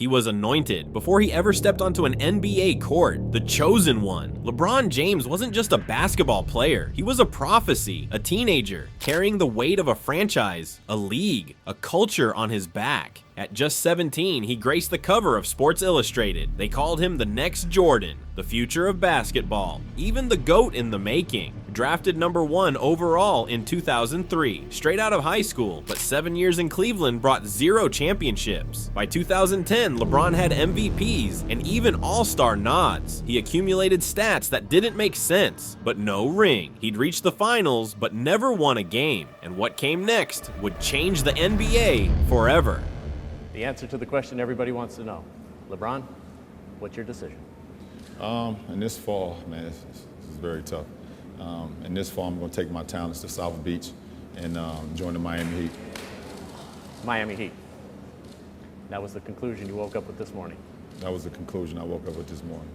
He was anointed before he ever stepped onto an NBA court, the chosen one. LeBron James wasn't just a basketball player, he was a prophecy, a teenager, carrying the weight of a franchise, a league, a culture on his back. At just 17, he graced the cover of Sports Illustrated. They called him the next Jordan, the future of basketball, even the GOAT in the making. Drafted #1 overall in 2003, straight out of high school, but 7 years in Cleveland brought 0 championships. By 2010, LeBron had MVPs and even All-Star nods. He accumulated stats that didn't make sense, but no ring. He'd reached the finals, but never won a game. And what came next would change the NBA forever. The answer to the question everybody wants to know. LeBron, what's your decision? In this fall, man, this is very tough. In this fall, I'm going to take my talents to South Beach and join the Miami Heat. Miami Heat. That was the conclusion you woke up with this morning. That was the conclusion I woke up with this morning.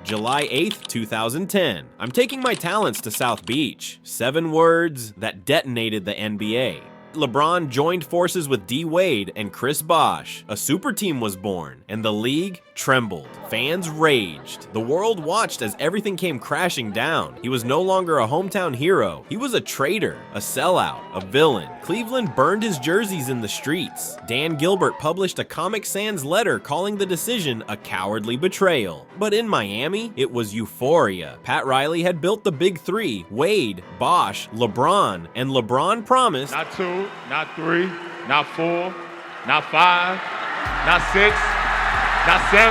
July 8th, 2010. I'm taking my talents to South Beach. 7 words that detonated the NBA. LeBron joined forces with D. Wade and Chris Bosh. A super team was born, and the league trembled. Fans raged. The world watched as everything came crashing down. He was no longer a hometown hero. He was a traitor, a sellout, a villain. Cleveland burned his jerseys in the streets. Dan Gilbert published a Comic Sans letter calling the decision a cowardly betrayal. But in Miami, it was euphoria. Pat Riley had built the big 3, Wade, Bosh, LeBron, and LeBron promised, not 2, not 3, not 4, not 5, not 6, not 7.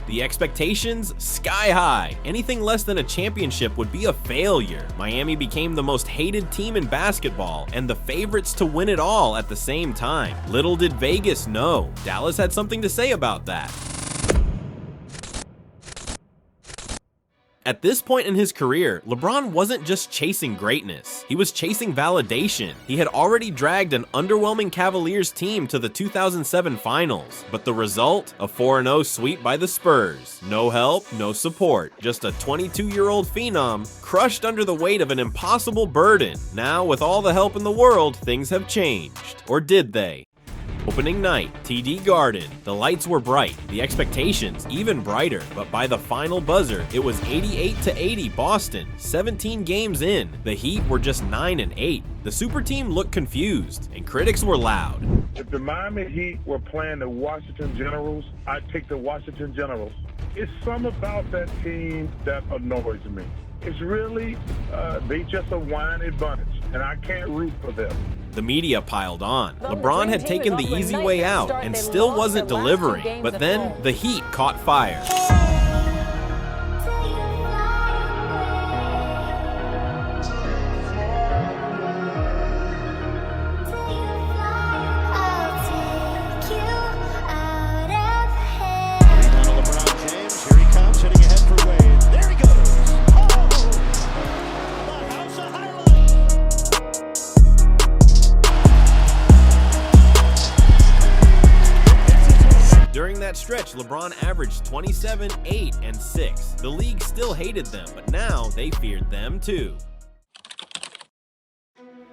The expectations sky high. Anything less than a championship would be a failure. Miami became the most hated team in basketball and the favorites to win it all at the same time. Little did Vegas know. Dallas had something to say about that. At this point in his career, LeBron wasn't just chasing greatness, he was chasing validation. He had already dragged an underwhelming Cavaliers team to the 2007 finals, but the result? A 4-0 sweep by the Spurs. No help, no support, just a 22-year-old phenom crushed under the weight of an impossible burden. Now, with all the help in the world, things have changed. Or did they? Opening night, TD Garden. The lights were bright, the expectations even brighter, but by the final buzzer, it was 88-80 Boston. 17 games in, the Heat were just 9-8. The super team looked confused, and critics were loud. If the Miami Heat were playing the Washington Generals, I'd take the Washington Generals. It's something about that team that annoys me. It's really, they just a whiny bunch, and I can't root for them. The media piled on. LeBron had taken the easy way out and still wasn't delivering, but then the Heat caught fire. During that stretch, LeBron averaged 27, 8, and 6. The league still hated them, but now they feared them too.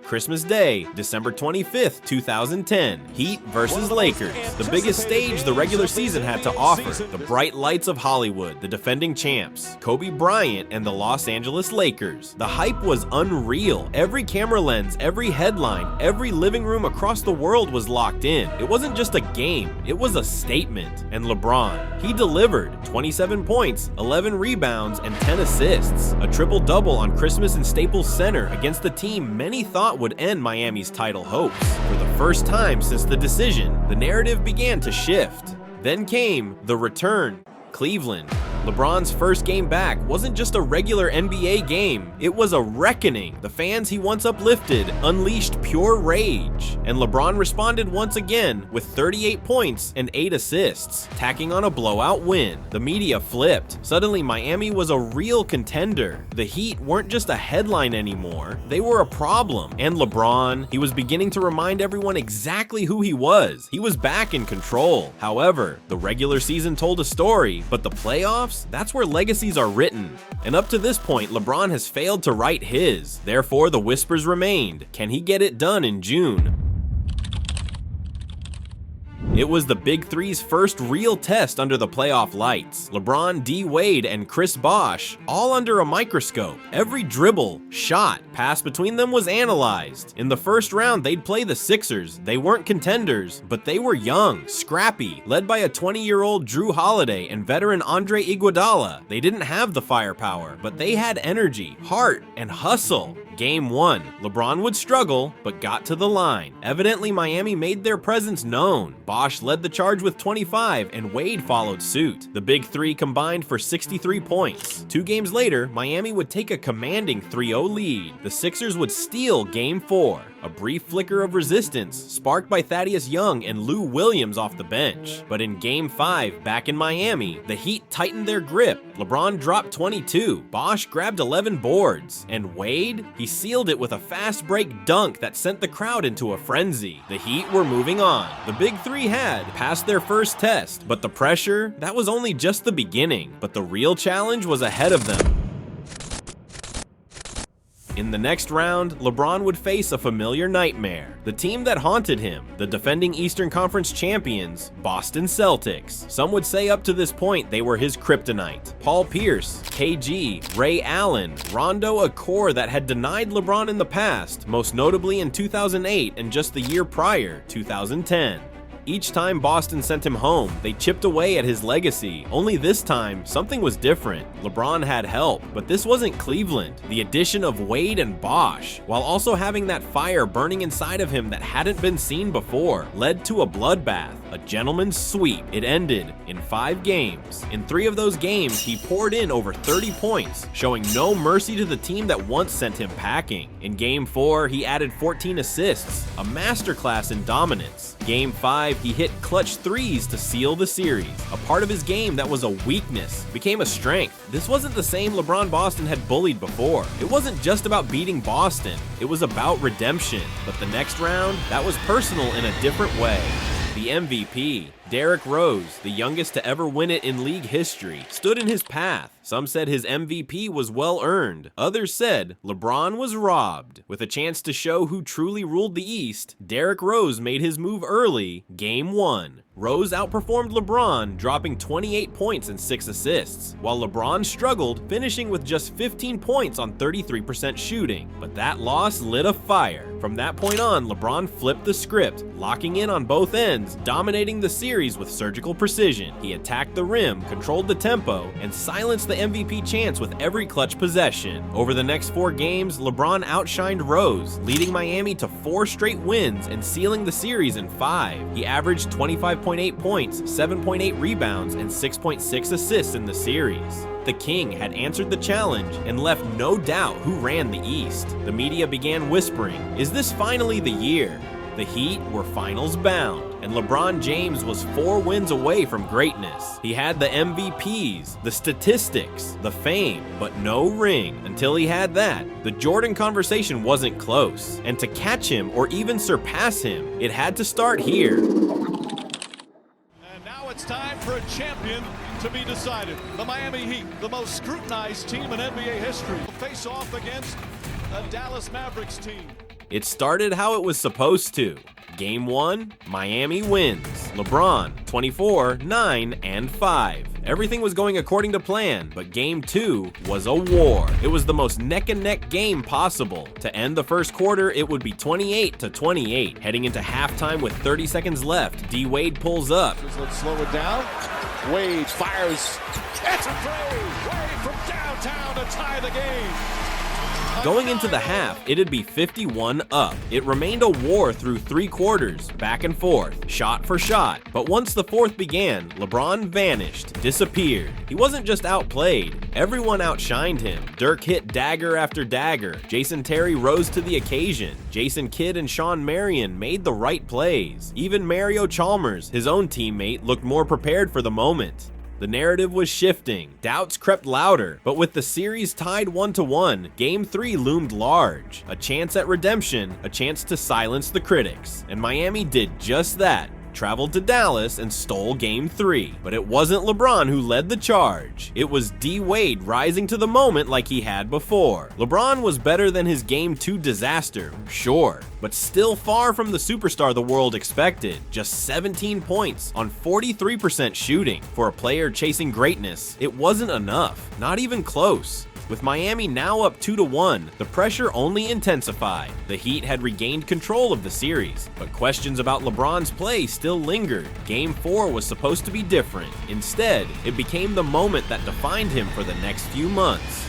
Christmas Day, December 25th, 2010. Heat versus Lakers. The biggest stage the regular season had to offer. The bright lights of Hollywood, the defending champs, Kobe Bryant and the Los Angeles Lakers. The hype was unreal. Every camera lens, every headline, every living room across the world was locked in. It wasn't just a game, it was a statement. And LeBron, he delivered. 27 points, 11 rebounds, and 10 assists. A triple-double on Christmas in Staples Center against the team many thought would end Miami's title hopes. For the first time since the decision, the narrative began to shift. Then came the return. Cleveland. LeBron's first game back wasn't just a regular NBA game, it was a reckoning. The fans he once uplifted unleashed pure rage, and LeBron responded once again with 38 points and 8 assists, tacking on a blowout win. The media flipped. Suddenly Miami was a real contender. The Heat weren't just a headline anymore, they were a problem. And LeBron, he was beginning to remind everyone exactly who he was. He was back in control. However, the regular season told a story, but the playoffs, that's where legacies are written. And up to this point, LeBron has failed to write his. Therefore, the whispers remained. Can he get it done in June? It was the Big Three's first real test under the playoff lights. LeBron, D. Wade, and Chris Bosh, all under a microscope. Every dribble, shot, pass between them was analyzed. In the first round, they'd play the Sixers. They weren't contenders, but they were young, scrappy, led by a 20-year-old Drew Holiday and veteran Andre Iguodala. They didn't have the firepower, but they had energy, heart, and hustle. Game 1, LeBron would struggle, but got to the line. Evidently, Miami made their presence known. Bosh led the charge with 25, and Wade followed suit. The Big Three combined for 63 points. 2 games later, Miami would take a commanding 3-0 lead. The Sixers would steal Game 4. A brief flicker of resistance, sparked by Thaddeus Young and Lou Williams off the bench. But in Game 5, back in Miami, the Heat tightened their grip. LeBron dropped 22, Bosh grabbed 11 boards, and Wade, he sealed it with a fast break dunk that sent the crowd into a frenzy. The Heat were moving on. The Big Three had passed their first test, but the pressure, that was only just the beginning. But the real challenge was ahead of them. In the next round, LeBron would face a familiar nightmare. The team that haunted him, the defending Eastern Conference champions, Boston Celtics. Some would say up to this point they were his kryptonite. Paul Pierce, KG, Ray Allen, Rondo, a core that had denied LeBron in the past, most notably in 2008 and just the year prior, 2010. Each time Boston sent him home, they chipped away at his legacy. Only this time, something was different. LeBron had help, but this wasn't Cleveland. The addition of Wade and Bosh, while also having that fire burning inside of him that hadn't been seen before, led to a bloodbath, a gentleman's sweep. It ended in 5 games. In 3 of those games, he poured in over 30 points, showing no mercy to the team that once sent him packing. In Game 4, he added 14 assists, a masterclass in dominance. Game 5, he hit clutch threes to seal the series. A part of his game that was a weakness became a strength. This wasn't the same LeBron Boston had bullied before. It wasn't just about beating Boston, it was about redemption. But the next round, that was personal in a different way. The MVP, Derrick Rose, the youngest to ever win it in league history, stood in his path. Some said his MVP was well earned. Others said LeBron was robbed. With a chance to show who truly ruled the East, Derrick Rose made his move early, Game 1. Rose outperformed LeBron, dropping 28 points and 6 assists, while LeBron struggled, finishing with just 15 points on 33% shooting. But that loss lit a fire. From that point on, LeBron flipped the script, locking in on both ends, dominating the series with surgical precision. He attacked the rim, controlled the tempo, and silenced the MVP chance with every clutch possession. Over the next 4 games, LeBron outshined Rose, leading Miami to 4 straight wins and sealing the series in 5. He averaged 25.8 points, 7.8 rebounds, and 6.6 assists in the series. The King had answered the challenge and left no doubt who ran the East. The media began whispering, "Is this finally the year?" The Heat were finals bound, and LeBron James was 4 wins away from greatness. He had the MVPs, the statistics, the fame, but no ring. Until he had that, the Jordan conversation wasn't close. And to catch him or even surpass him, it had to start here. And now it's time for a champion to be decided. The Miami Heat, the most scrutinized team in NBA history, will face off against the Dallas Mavericks team. It started how it was supposed to. Game 1, Miami wins. LeBron, 24, 9, and 5. Everything was going according to plan, but Game 2 was a war. It was the most neck-and-neck game possible. To end the first quarter, it would be 28-28. Heading into halftime with 30 seconds left, D. Wade pulls up. Let's slow it down. Wade fires. That's a three. Wade from downtown to tie the game. Going into the half, it'd be 51 up. It remained a war through 3 quarters, back and forth, shot for shot. But once the fourth began, LeBron vanished, disappeared. He wasn't just outplayed, everyone outshined him. Dirk hit dagger after dagger. Jason Terry rose to the occasion. Jason Kidd and Sean Marion made the right plays. Even Mario Chalmers, his own teammate, looked more prepared for the moment. The narrative was shifting, doubts crept louder, but with the series tied 1-1, Game 3 loomed large. A chance at redemption, a chance to silence the critics. And Miami did just that. traveled to Dallas and stole Game 3. But it wasn't LeBron who led the charge. It was D. Wade rising to the moment like he had before. LeBron was better than his Game 2 disaster, sure, but still far from the superstar the world expected. Just 17 points on 43% shooting. For a player chasing greatness, it wasn't enough, not even close. With Miami now up 2-1, the pressure only intensified. The Heat had regained control of the series, but questions about LeBron's play still lingered. Game 4 was supposed to be different. Instead, it became the moment that defined him for the next few months.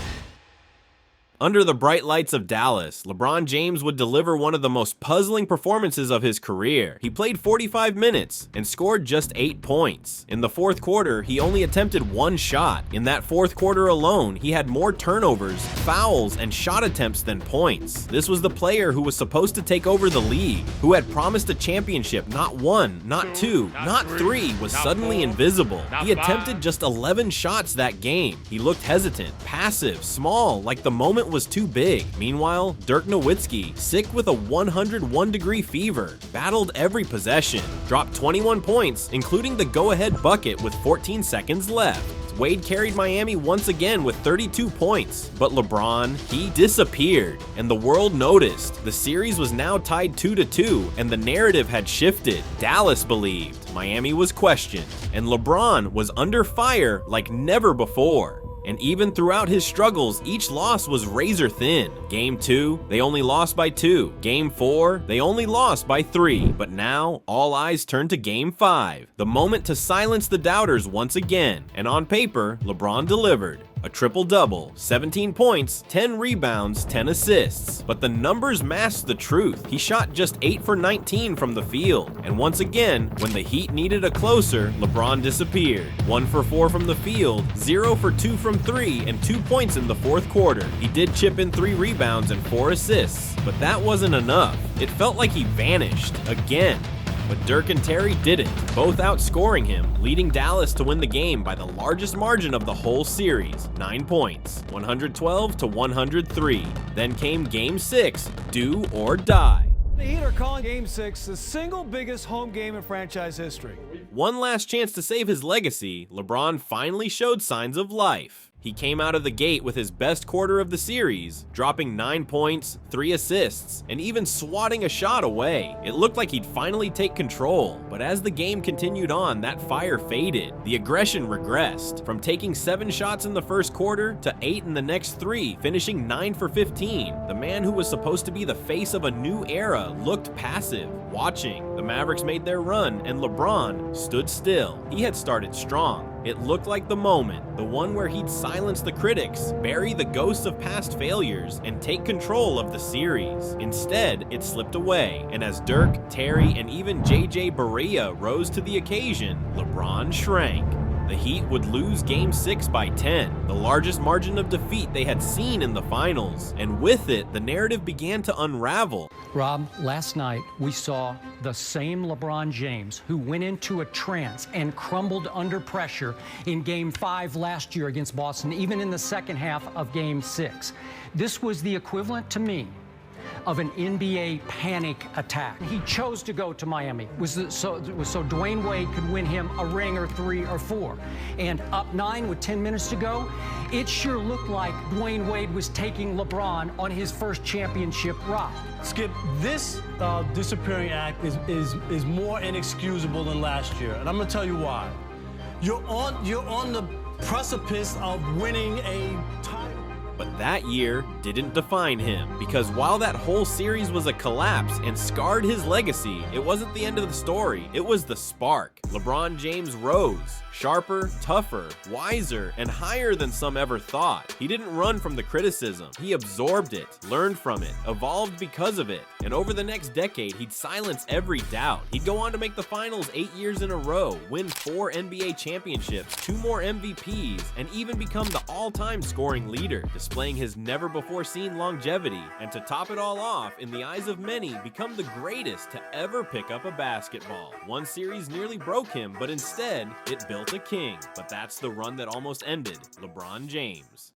Under the bright lights of Dallas, LeBron James would deliver one of the most puzzling performances of his career. He played 45 minutes and scored just 8 points. In the fourth quarter, he only attempted 1 shot. In that fourth quarter alone, he had more turnovers, fouls, and shot attempts than points. This was the player who was supposed to take over the league, who had promised a championship. Not 1, not 2, not 3, was suddenly invisible. He attempted just 11 shots that game. He looked hesitant, passive, small, like the moment was too big. Meanwhile, Dirk Nowitzki, sick with a 101-degree fever, battled every possession, dropped 21 points, including the go-ahead bucket with 14 seconds left. Wade carried Miami once again with 32 points, but LeBron, he disappeared, and the world noticed. The series was now tied 2-2, and the narrative had shifted. Dallas believed, Miami was questioned, and LeBron was under fire like never before. And even throughout his struggles, each loss was razor thin. Game 2, they only lost by 2. Game 4, they only lost by 3. But now, all eyes turn to Game 5, the moment to silence the doubters once again. And on paper, LeBron delivered. A triple-double, 17 points, 10 rebounds, 10 assists. But the numbers masked the truth. He shot just 8 for 19 from the field. And once again, when the Heat needed a closer, LeBron disappeared. 1 for 4 from the field, 0 for 2 from 3, and 2 points in the fourth quarter. He did chip in 3 rebounds and 4 assists, but that wasn't enough. It felt like he vanished again. But Dirk and Terry didn't, both outscoring him, leading Dallas to win the game by the largest margin of the whole series, 9 points, 112-103. Then came Game 6, do or die. The Heat are calling Game 6 the single biggest home game in franchise history. One last chance to save his legacy, LeBron finally showed signs of life. He came out of the gate with his best quarter of the series, dropping 9 points, 3 assists, and even swatting a shot away. It looked like he'd finally take control, but as the game continued on, that fire faded. The aggression regressed, from taking 7 shots in the first quarter to 8 in the next 3, finishing 9 for 15. The man who was supposed to be the face of a new era looked passive, watching. The Mavericks made their run, and LeBron stood still. He had started strong. It looked like the moment, the one where he'd silence the critics, bury the ghosts of past failures, and take control of the series. Instead, it slipped away, and as Dirk, Terry, and even JJ Barea rose to the occasion, LeBron shrank. The Heat would lose Game 6 by 10, the largest margin of defeat they had seen in the finals. And with it, the narrative began to unravel. Rob, last night we saw the same LeBron James who went into a trance and crumbled under pressure in Game 5 last year against Boston, even in the second half of Game 6. This was the equivalent to me of an NBA panic attack. He chose to go to Miami. It was so Dwayne Wade could win him a ring or 3 or 4. And up 9 with 10 minutes to go, it sure looked like Dwayne Wade was taking LeBron on his first championship ride. Skip, this disappearing act is more inexcusable than last year, and I'm gonna tell you why. You're on the precipice of winning a title. But that year didn't define him, because while that whole series was a collapse and scarred his legacy, it wasn't the end of the story, it was the spark. LeBron James rose, sharper, tougher, wiser, and higher than some ever thought. He didn't run from the criticism, he absorbed it, learned from it, evolved because of it, and over the next decade, he'd silence every doubt. He'd go on to make the finals 8 years in a row, win 4 NBA championships, 2 more MVPs, and even become the all-time scoring leader, displaying his never-before-seen longevity, and to top it all off, in the eyes of many, become the greatest to ever pick up a basketball. One series nearly broke him, but instead, it built a king. But that's the run that almost ended LeBron James.